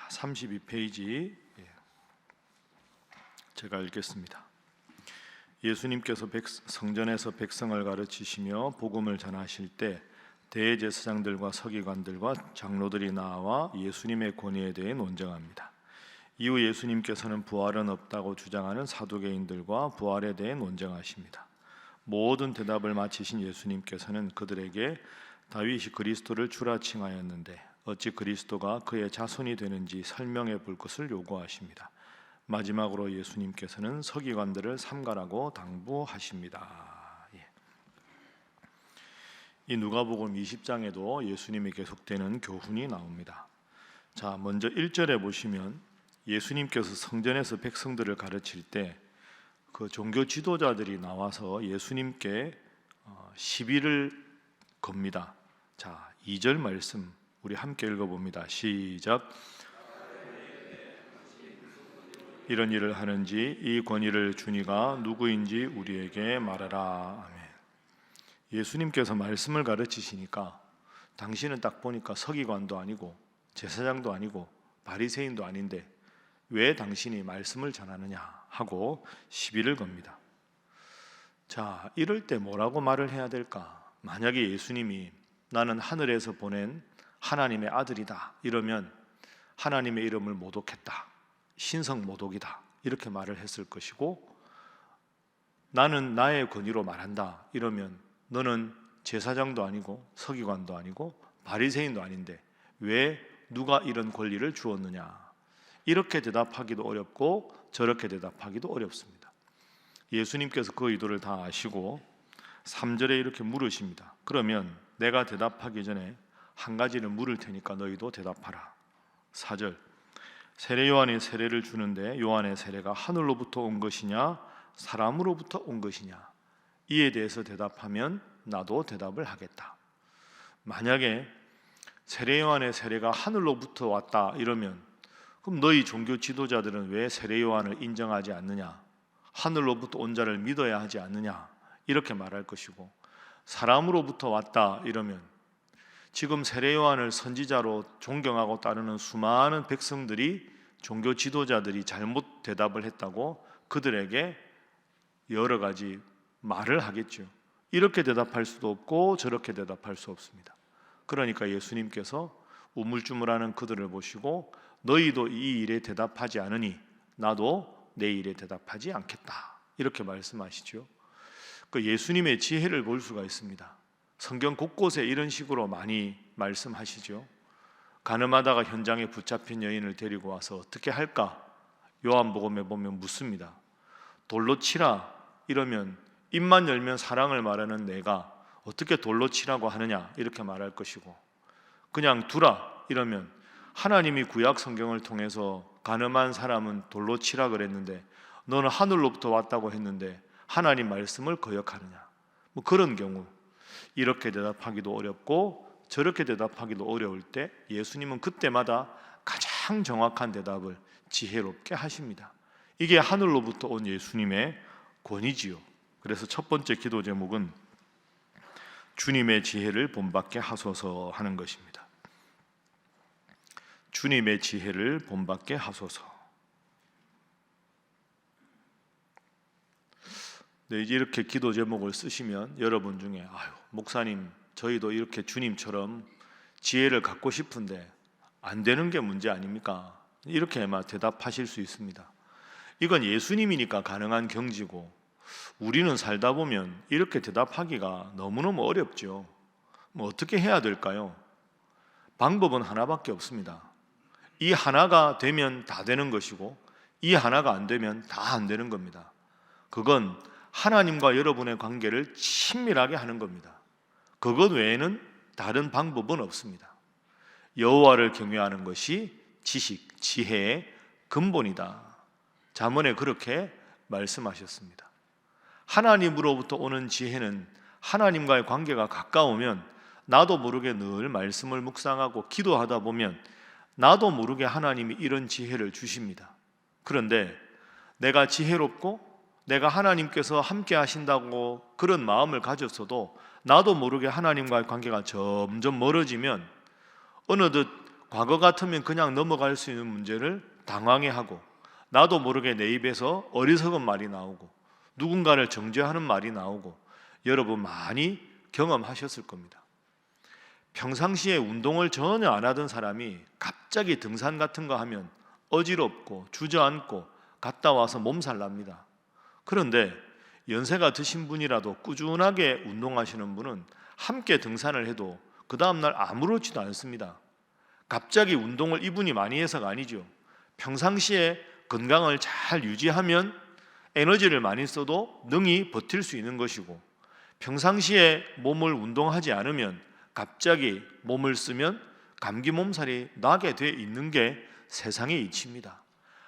32페이지 제가 읽겠습니다. 예수님께서 성전에서 백성을 가르치시며 복음을 전하실 때 대제사장들과 서기관들과 장로들이 나와 예수님의 권위에 대해 논쟁합니다. 이후 예수님께서는 부활은 없다고 주장하는 사두개인들과 부활에 대해 논쟁하십니다. 모든 대답을 마치신 예수님께서는 그들에게 다윗이 그리스도를 주라 칭하였는데 어찌 그리스도가 그의 자손이 되는지 설명해 볼 것을 요구하십니다. 마지막으로 예수님께서는 서기관들을 삼가라고 당부하십니다. 이 누가복음 20장에도 예수님이 계속되는 교훈이 나옵니다. 자, 먼저 1절에 보시면 예수님께서 성전에서 백성들을 가르칠 때 그 종교 지도자들이 나와서 예수님께 시비를 겁니다. 자, 2절 말씀 우리 함께 읽어봅니다. 시작. 이런 일을 하는지 이 권위를 주니가 누구인지 우리에게 말하라. 아멘. 예수님께서 말씀을 가르치시니까 당신은 딱 보니까 서기관도 아니고 제사장도 아니고 바리새인도 아닌데 왜 당신이 말씀을 전하느냐 하고 시비를 겁니다. 자, 이럴 때 뭐라고 말을 해야 될까? 만약에 예수님이 나는 하늘에서 보낸 하나님의 아들이다 이러면 하나님의 이름을 모독했다, 신성 모독이다 이렇게 말을 했을 것이고, 나는 나의 권위로 말한다 이러면 너는 제사장도 아니고 서기관도 아니고 바리새인도 아닌데 왜 누가 이런 권리를 주었느냐, 이렇게 대답하기도 어렵고 저렇게 대답하기도 어렵습니다. 예수님께서 그 의도를 다 아시고 3절에 이렇게 물으십니다. 그러면 내가 대답하기 전에 한 가지를 물을 테니까 너희도 대답하라. 4절, 세례 요한이 세례를 주는데 요한의 세례가 하늘로부터 온 것이냐 사람으로부터 온 것이냐, 이에 대해서 대답하면 나도 대답을 하겠다. 만약에 세례 요한의 세례가 하늘로부터 왔다 이러면 그럼 너희 종교 지도자들은 왜 세례 요한을 인정하지 않느냐, 하늘로부터 온 자를 믿어야 하지 않느냐 이렇게 말할 것이고, 사람으로부터 왔다 이러면 지금 세례 요한을 선지자로 존경하고 따르는 수많은 백성들이 종교 지도자들이 잘못 대답을 했다고 그들에게 여러 가지 말을 하겠죠. 이렇게 대답할 수도 없고 저렇게 대답할 수 없습니다. 그러니까 예수님께서 우물쭈물하는 그들을 보시고 너희도 이 일에 대답하지 않으니 나도 내 일에 대답하지 않겠다 이렇게 말씀하시죠. 그 예수님의 지혜를 볼 수가 있습니다. 성경 곳곳에 이런 식으로 많이 말씀하시죠. 가늠하다가 현장에 붙잡힌 여인을 데리고 와서 어떻게 할까? 요한복음에 보면 묻습니다. 돌로 치라 이러면 입만 열면 사랑을 말하는 내가 어떻게 돌로 치라고 하느냐 이렇게 말할 것이고, 그냥 두라 이러면 하나님이 구약 성경을 통해서 가늠한 사람은 돌로 치라 그랬는데 너는 하늘로부터 왔다고 했는데 하나님 말씀을 거역하느냐, 뭐 그런 경우 이렇게 대답하기도 어렵고 저렇게 대답하기도 어려울 때 예수님은 그때마다 가장 정확한 대답을 지혜롭게 하십니다. 이게 하늘로부터 온 예수님의 권위지요. 그래서 첫 번째 기도 제목은 주님의 지혜를 본받게 하소서 하는 것입니다. 주님의 지혜를 본받게 하소서. 네, 이렇게 기도 제목을 쓰시면 여러분 중에 아유, 목사님 저희도 이렇게 주님처럼 지혜를 갖고 싶은데 안 되는 게 문제 아닙니까? 이렇게 아마 대답하실 수 있습니다. 이건 예수님이니까 가능한 경지고 우리는 살다 보면 이렇게 대답하기가 너무너무 어렵죠. 뭐 어떻게 해야 될까요? 방법은 하나밖에 없습니다. 이 하나가 되면 다 되는 것이고 이 하나가 안 되면 다 안 되는 겁니다. 그건 하나님과 여러분의 관계를 친밀하게 하는 겁니다. 그것 외에는 다른 방법은 없습니다. 여호와를 경외하는 것이 지식, 지혜의 근본이다. 잠언에 그렇게 말씀하셨습니다. 하나님으로부터 오는 지혜는 하나님과의 관계가 가까우면 나도 모르게 늘 말씀을 묵상하고 기도하다 보면 나도 모르게 하나님이 이런 지혜를 주십니다. 그런데 내가 지혜롭고 내가 하나님께서 함께 하신다고 그런 마음을 가졌어도 나도 모르게 하나님과의 관계가 점점 멀어지면 어느덧 과거 같으면 그냥 넘어갈 수 있는 문제를 당황해하고 나도 모르게 내 입에서 어리석은 말이 나오고 누군가를 정죄하는 말이 나오고 여러분 많이 경험하셨을 겁니다. 평상시에 운동을 전혀 안 하던 사람이 갑자기 등산 같은 거 하면 어지럽고 주저앉고 갔다 와서 몸살 납니다. 그런데 연세가 드신 분이라도 꾸준하게 운동하시는 분은 함께 등산을 해도 그 다음날 아무렇지도 않습니다. 갑자기 운동을 이분이 많이 해서가 아니죠. 평상시에 건강을 잘 유지하면 에너지를 많이 써도 능히 버틸 수 있는 것이고, 평상시에 몸을 운동하지 않으면 갑자기 몸을 쓰면 감기 몸살이 나게 돼 있는 게 세상의 이치입니다.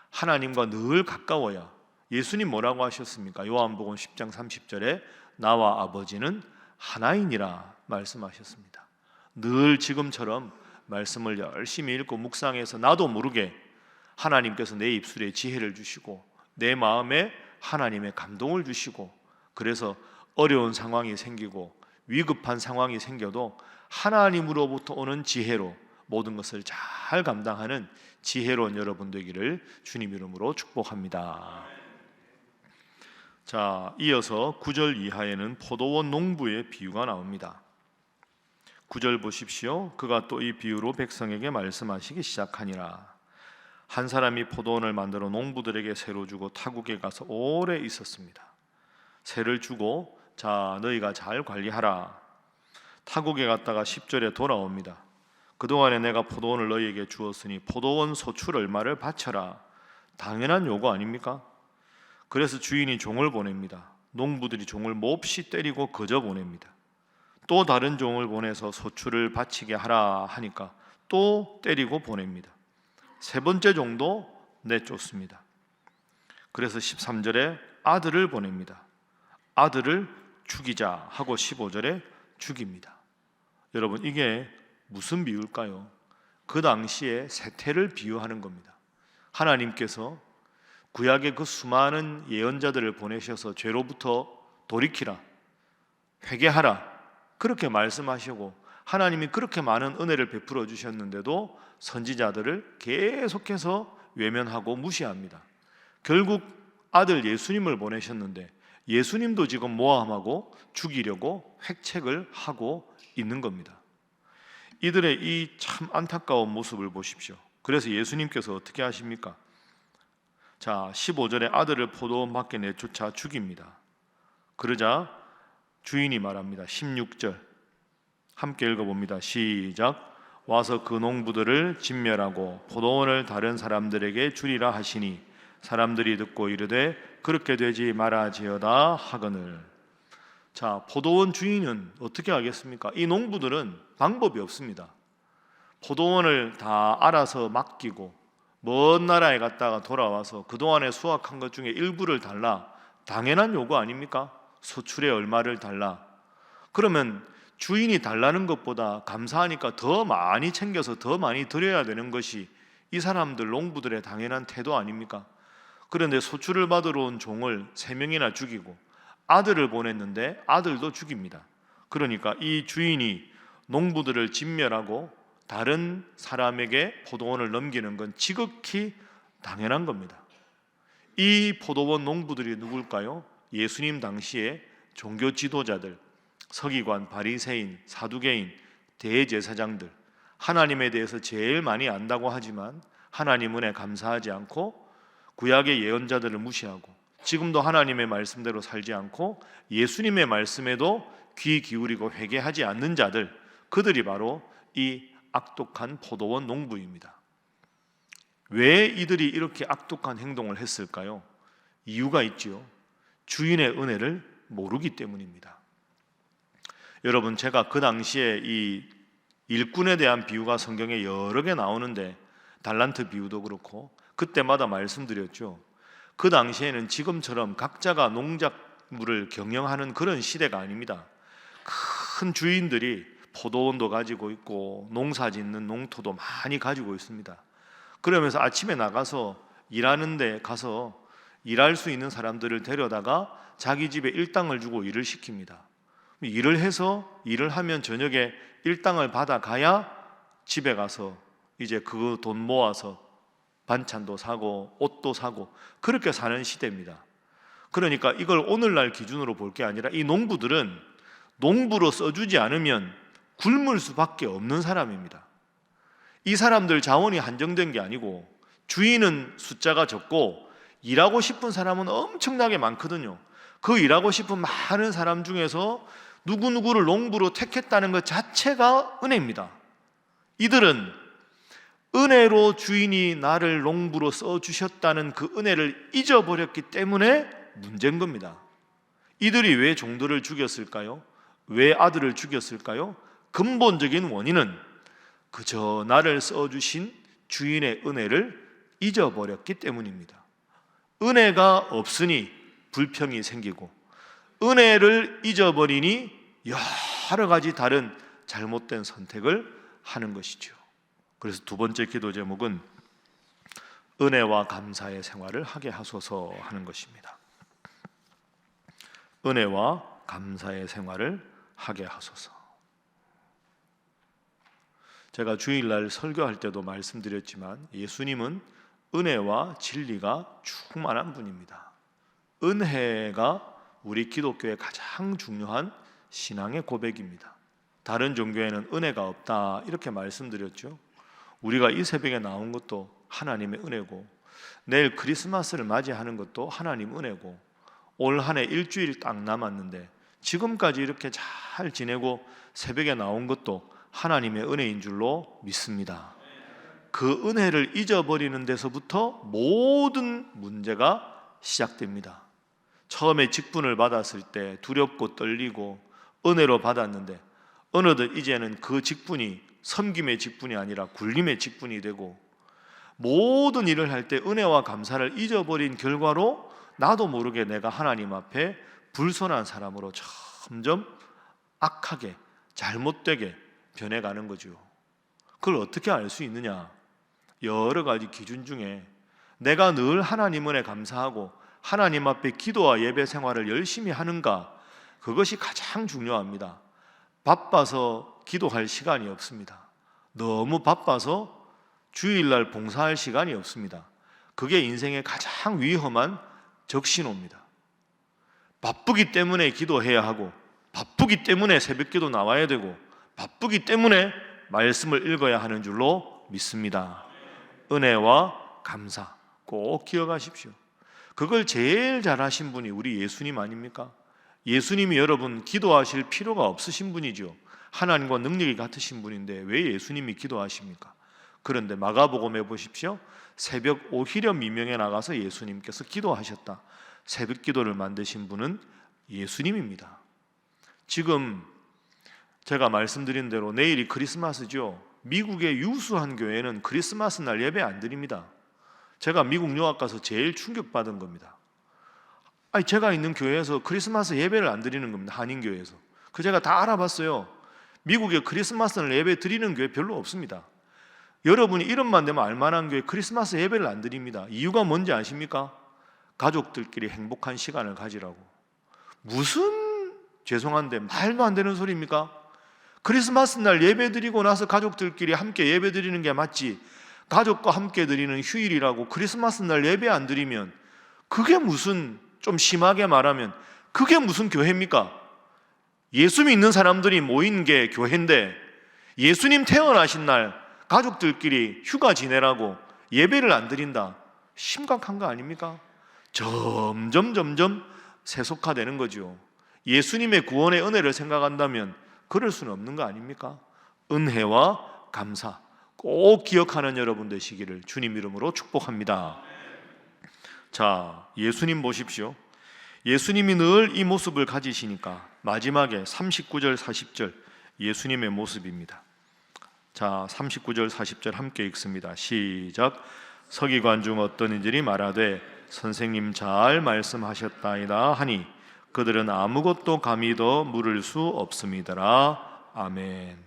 하나님과 늘 가까워야, 예수님 뭐라고 하셨습니까? 요한복음 10장 30절에 나와 아버지는 하나이니라 말씀하셨습니다. 늘 지금처럼 말씀을 열심히 읽고 묵상해서 나도 모르게 하나님께서 내 입술에 지혜를 주시고 내 마음에 하나님의 감동을 주시고, 그래서 어려운 상황이 생기고 위급한 상황이 생겨도 하나님으로부터 오는 지혜로 모든 것을 잘 감당하는 지혜로운 여러분 되기를 주님 이름으로 축복합니다. 자, 이어서 9절 이하에는 포도원 농부의 비유가 나옵니다. 9절 보십시오. 그가 또 이 비유로 백성에게 말씀하시기 시작하니라. 한 사람이 포도원을 만들어 농부들에게 새로 주고 타국에 가서 오래 있었습니다. 새를 주고 자 너희가 잘 관리하라. 타국에 갔다가 10절에 돌아옵니다. 그동안에 내가 포도원을 너희에게 주었으니 포도원 소출 얼마를 바쳐라. 당연한 요구 아닙니까? 그래서 주인이 종을 보냅니다. 농부들이 종을 몹시 때리고 거저 보냅니다. 또 다른 종을 보내서 소출을 바치게 하라 하니까 또 때리고 보냅니다. 세 번째 종도 내쫓습니다. 그래서 13절에 아들을 보냅니다. 아들을 죽이자 하고 15절에 죽입니다. 여러분, 이게 무슨 비유일까요? 그 당시에 세태를 비유하는 겁니다. 하나님께서 구약의 그 수많은 예언자들을 보내셔서 죄로부터 돌이키라, 회개하라 그렇게 말씀하시고 하나님이 그렇게 많은 은혜를 베풀어 주셨는데도 선지자들을 계속해서 외면하고 무시합니다. 결국 아들 예수님을 보내셨는데 예수님도 지금 모함하고 죽이려고 획책을 하고 있는 겁니다. 이들의 이 참 안타까운 모습을 보십시오. 그래서 예수님께서 어떻게 하십니까? 자, 15절에 아들을 포도원 밖에 내쫓아 죽입니다. 그러자 주인이 말합니다. 16절 함께 읽어봅니다. 시작. 와서 그 농부들을 진멸하고 포도원을 다른 사람들에게 주리라 하시니 사람들이 듣고 이르되 그렇게 되지 말아지어다 하거늘. 자, 포도원 주인은 어떻게 하겠습니까? 이 농부들은 방법이 없습니다. 포도원을 다 알아서 맡기고 먼 나라에 갔다가 돌아와서 그동안에 수확한 것 중에 일부를 달라. 당연한 요구 아닙니까? 소출의 얼마를 달라. 그러면 주인이 달라는 것보다 감사하니까 더 많이 챙겨서 더 많이 드려야 되는 것이 이 사람들 농부들의 당연한 태도 아닙니까? 그런데 소출을 받으러 온 종을 3명이나 죽이고 아들을 보냈는데 아들도 죽입니다. 그러니까 이 주인이 농부들을 진멸하고 다른 사람에게 포도원을 넘기는 건 지극히 당연한 겁니다. 이 포도원 농부들이 누굴까요? 예수님 당시에 종교 지도자들, 서기관, 바리새인, 사두개인, 대제사장들, 하나님에 대해서 제일 많이 안다고 하지만 하나님 은혜 감사하지 않고 구약의 예언자들을 무시하고 지금도 하나님의 말씀대로 살지 않고 예수님의 말씀에도 귀 기울이고 회개하지 않는 자들, 그들이 바로 이 악독한 포도원 농부입니다. 왜 이들이 이렇게 악독한 행동을 했을까요? 이유가 있지요. 주인의 은혜를 모르기 때문입니다. 여러분, 제가 그 당시에 이 일꾼에 대한 비유가 성경에 여러 개 나오는데 달란트 비유도 그렇고 그때마다 말씀드렸죠. 그 당시에는 지금처럼 각자가 농작물을 경영하는 그런 시대가 아닙니다. 큰 주인들이 포도원도 가지고 있고 농사 짓는 농토도 많이 가지고 있습니다. 그러면서 아침에 나가서 일하는데 가서 일할 수 있는 사람들을 데려다가 자기 집에 일당을 주고 일을 시킵니다. 일을 해서 일을 하면 저녁에 일당을 받아가야 집에 가서 이제 그 돈 모아서 반찬도 사고 옷도 사고 그렇게 사는 시대입니다. 그러니까 이걸 오늘날 기준으로 볼 게 아니라 이 농부들은 농부로 써주지 않으면 굶을 수밖에 없는 사람입니다. 이 사람들 자원이 한정된 게 아니고 주인은 숫자가 적고 일하고 싶은 사람은 엄청나게 많거든요. 그 일하고 싶은 많은 사람 중에서 누구누구를 농부로 택했다는 것 자체가 은혜입니다. 이들은 은혜로 주인이 나를 농부로 써주셨다는 그 은혜를 잊어버렸기 때문에 문제인 겁니다. 이들이 왜 종들을 죽였을까요? 왜 아들을 죽였을까요? 근본적인 원인은 그저 나를 써주신 주인의 은혜를 잊어버렸기 때문입니다. 은혜가 없으니 불평이 생기고 은혜를 잊어버리니 여러 가지 다른 잘못된 선택을 하는 것이죠. 그래서 두 번째 기도 제목은 은혜와 감사의 생활을 하게 하소서 하는 것입니다. 은혜와 감사의 생활을 하게 하소서. 제가 주일날 설교할 때도 말씀드렸지만 예수님은 은혜와 진리가 충만한 분입니다. 은혜가 우리 기독교의 가장 중요한 신앙의 고백입니다. 다른 종교에는 은혜가 없다 이렇게 말씀드렸죠. 우리가 이 새벽에 나온 것도 하나님의 은혜고 내일 크리스마스를 맞이하는 것도 하나님 은혜고 올 한 해 일주일 딱 남았는데 지금까지 이렇게 잘 지내고 새벽에 나온 것도 하나님의 은혜인 줄로 믿습니다. 그 은혜를 잊어버리는 데서부터 모든 문제가 시작됩니다. 처음에 직분을 받았을 때 두렵고 떨리고 은혜로 받았는데 어느덧 이제는 그 직분이 섬김의 직분이 아니라 굴림의 직분이 되고 모든 일을 할 때 은혜와 감사를 잊어버린 결과로 나도 모르게 내가 하나님 앞에 불선한 사람으로 점점 악하게 잘못되게 변해가는 거죠. 그걸 어떻게 알 수 있느냐? 여러 가지 기준 중에 내가 늘 하나님 은혜 감사하고 하나님 앞에 기도와 예배 생활을 열심히 하는가, 그것이 가장 중요합니다. 바빠서 기도할 시간이 없습니다. 너무 바빠서 주일날 봉사할 시간이 없습니다. 그게 인생의 가장 위험한 적신호입니다. 바쁘기 때문에 기도해야 하고 바쁘기 때문에 새벽기도 나와야 되고 바쁘기 때문에 말씀을 읽어야 하는 줄로 믿습니다. 은혜와 감사 꼭 기억하십시오. 그걸 제일 잘하신 분이 우리 예수님 아닙니까? 예수님이 여러분 기도하실 필요가 없으신 분이죠. 하나님과 능력이 같으신 분인데 왜 예수님이 기도하십니까? 그런데 마가복음에 보십시오. 새벽 오히려 미명에 나가서 예수님께서 기도하셨다. 새벽 기도를 만드신 분은 예수님입니다. 지금 제가 말씀드린 대로 내일이 크리스마스죠. 미국의 유수한 교회는 크리스마스 날 예배 안 드립니다. 제가 미국 유학 가서 제일 충격받은 겁니다. 아니, 제가 있는 교회에서 크리스마스 예배를 안 드리는 겁니다. 한인교회에서. 그 제가 다 알아봤어요. 미국에 크리스마스를 예배 드리는 교회 별로 없습니다. 여러분이 이름만 되면 알만한 교회 크리스마스 예배를 안 드립니다. 이유가 뭔지 아십니까? 가족들끼리 행복한 시간을 가지라고. 무슨 죄송한데 말도 안 되는 소리입니까? 크리스마스 날 예배 드리고 나서 가족들끼리 함께 예배 드리는 게 맞지, 가족과 함께 드리는 휴일이라고 크리스마스 날 예배 안 드리면 그게 무슨, 좀 심하게 말하면 그게 무슨 교회입니까? 예수 믿는 사람들이 모인 게 교회인데 예수님 태어나신 날 가족들끼리 휴가 지내라고 예배를 안 드린다. 심각한 거 아닙니까? 점점 세속화되는 거죠. 예수님의 구원의 은혜를 생각한다면 그럴 수는 없는 거 아닙니까? 은혜와 감사 꼭 기억하는 여러분 되시기를 주님 이름으로 축복합니다. 자, 예수님 보십시오. 예수님이 늘 이 모습을 가지시니까 마지막에 39절 40절 예수님의 모습입니다. 자, 39절 40절 함께 읽습니다. 시작. 서기관 중 어떤 이들이 말하되 선생님 잘 말씀하셨다이다 하니 그들은 아무것도 감히 더 물을 수 없음이더라. 아멘.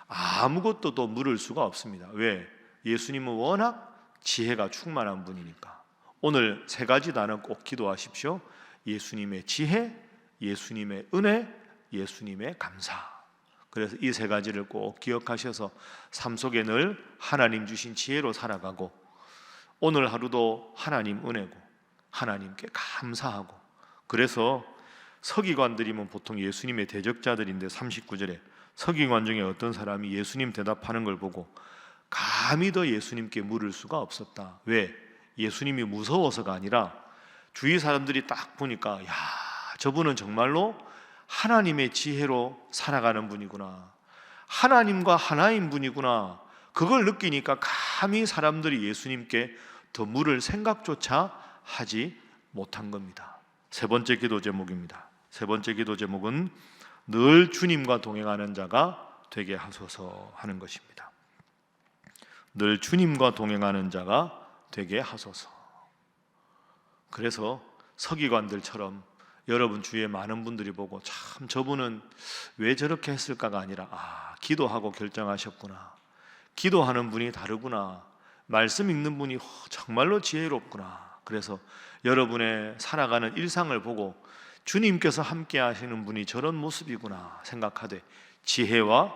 아무것도 더 물을 수가 없습니다. 왜? 예수님은 워낙 지혜가 충만한 분이니까. 오늘 세 가지 단어 꼭 기도하십시오. 예수님의 지혜, 예수님의 은혜, 예수님의 감사. 그래서 이 세 가지를 꼭 기억하셔서 삶 속에 늘 하나님 주신 지혜로 살아가고, 오늘 하루도 하나님 은혜고 하나님께 감사하고. 그래서 서기관들이면 보통 예수님의 대적자들인데 39절에 서기관 중에 어떤 사람이 예수님 대답하는 걸 보고 감히 더 예수님께 물을 수가 없었다. 왜? 예수님이 무서워서가 아니라 주위 사람들이 딱 보니까, 야, 저분은 정말로 하나님의 지혜로 살아가는 분이구나, 하나님과 하나인 분이구나, 그걸 느끼니까 감히 사람들이 예수님께 더 물을 생각조차 하지 못한 겁니다. 세 번째 기도 제목입니다. 세 번째 기도 제목은 늘 주님과 동행하는 자가 되게 하소서 하는 것입니다. 늘 주님과 동행하는 자가 되게 하소서. 그래서 서기관들처럼 여러분 주위에 많은 분들이 보고, 참 저분은 왜 저렇게 했을까가 아니라, 기도하고 결정하셨구나, 기도하는 분이 다르구나, 말씀 읽는 분이 정말로 지혜롭구나. 그래서 여러분의 살아가는 일상을 보고 주님께서 함께 하시는 분이 저런 모습이구나 생각하되, 지혜와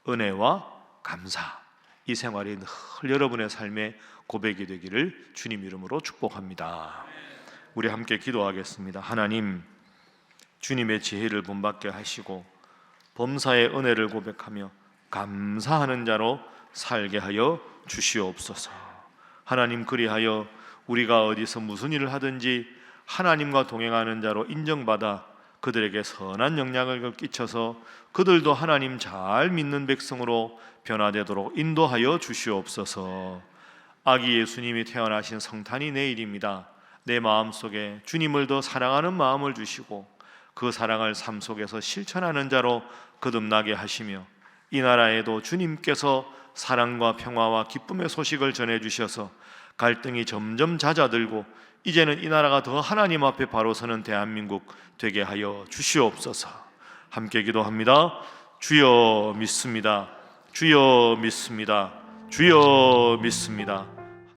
은혜와 감사, 이 생활이 늘 여러분의 삶의 고백이 되기를 주님 이름으로 축복합니다. 우리 함께 기도하겠습니다. 하나님, 주님의 지혜를 본받게 하시고 범사의 은혜를 고백하며 감사하는 자로 살게 하여 주시옵소서. 하나님, 그리하여 우리가 어디서 무슨 일을 하든지 하나님과 동행하는 자로 인정받아 그들에게 선한 영향을 끼쳐서 그들도 하나님 잘 믿는 백성으로 변화되도록 인도하여 주시옵소서. 아기 예수님이 태어나신 성탄이 내일입니다. 내 마음속에 주님을 더 사랑하는 마음을 주시고 그 사랑을 삶 속에서 실천하는 자로 거듭나게 하시며, 이 나라에도 주님께서 사랑과 평화와 기쁨의 소식을 전해주셔서 갈등이 점점 잦아들고 이제는 이 나라가 더 하나님 앞에 바로 서는 대한민국 되게 하여 주시옵소서. 함께 기도합니다. 주여 믿습니다. 주여 믿습니다. 주여 믿습니다.